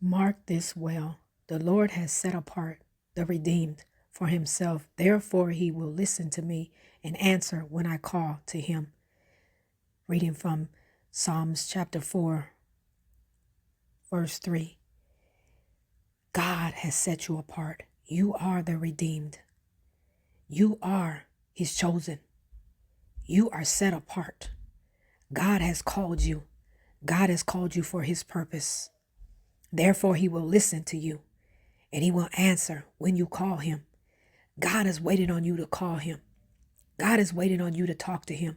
Mark this well. The Lord has set apart the redeemed for himself. Therefore, he will listen to me and answer when I call to him. Reading from Psalms chapter 4, verse 3. God has set you apart. You are the redeemed. You are his chosen. You are set apart. God has called you. God has called you for his purpose. Therefore, he will listen to you and he will answer when you call him. God is waiting on you to call him. God is waiting on you to talk to him.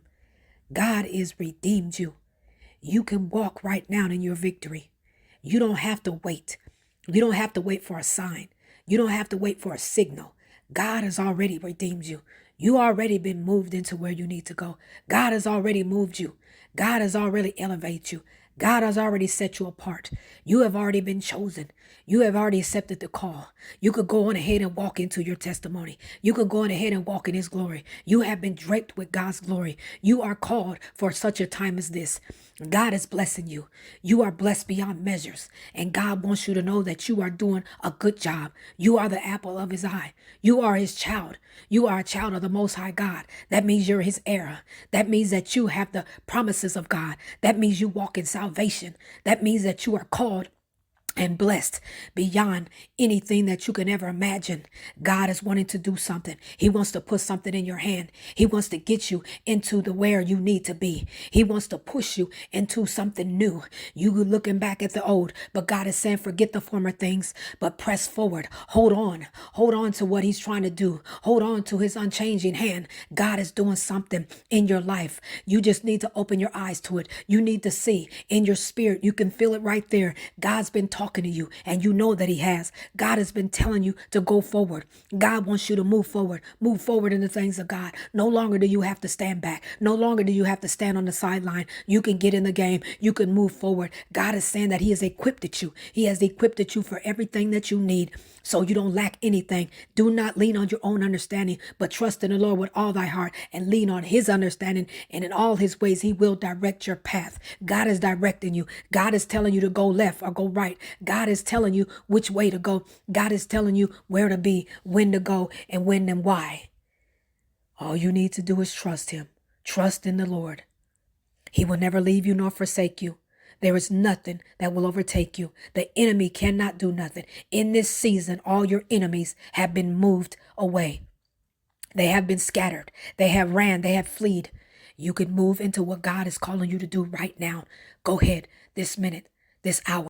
God is redeemed you. You can walk right now in your victory. You don't have to wait. You don't have to wait for a sign. You don't have to wait for a signal. God has already redeemed you. You already been moved into where you need to go. God has already moved you. God has already elevated you. God has already set you apart. You have already been chosen. You have already accepted the call. You could go on ahead and walk into your testimony. You could go on ahead and walk in his glory. You have been draped with God's glory. You are called for such a time as this. God is blessing you. You are blessed beyond measures. And God wants you to know that you are doing a good job. You are the apple of his eye. You are his child. You are a child of the Most High God. That means you're his heir. That means that you have the promises of God. That means you walk in salvation. That means that you are called and blessed beyond anything that you can ever imagine. God is wanting to do something. He wants to put something in your hand. He wants to get you into the where you need to be. He wants to push you into something new. You looking back at the old, but God is saying, forget the former things, but press forward. Hold on. Hold on to what he's trying to do. Hold on to his unchanging hand. God is doing something in your life. You just need to open your eyes to it. You need to see in your spirit. You can feel it right there. God's been talking to you and you know that he has. God has been telling you to go forward. God wants you to move forward in the things of God. No longer do you have to stand back. No longer do you have to stand on the sideline. You can get in the game. You can move forward. God is saying that he has equipped you. He has equipped you for everything that you need, so you don't lack anything. Do not lean on your own understanding, but trust in the Lord with all thy heart and lean on his understanding, and in all his ways he will direct your path. God is directing you. God is telling you to go left or go right. God is telling you which way to go. God is telling you where to be, when to go, and when and why. All you need to do is trust him. Trust in the Lord. He will never leave you nor forsake you. There is nothing that will overtake you. The enemy cannot do nothing. In this season, all your enemies have been moved away. They have been scattered. They have ran. They have fled. You can move into what God is calling you to do right now. Go ahead, this minute, this hour.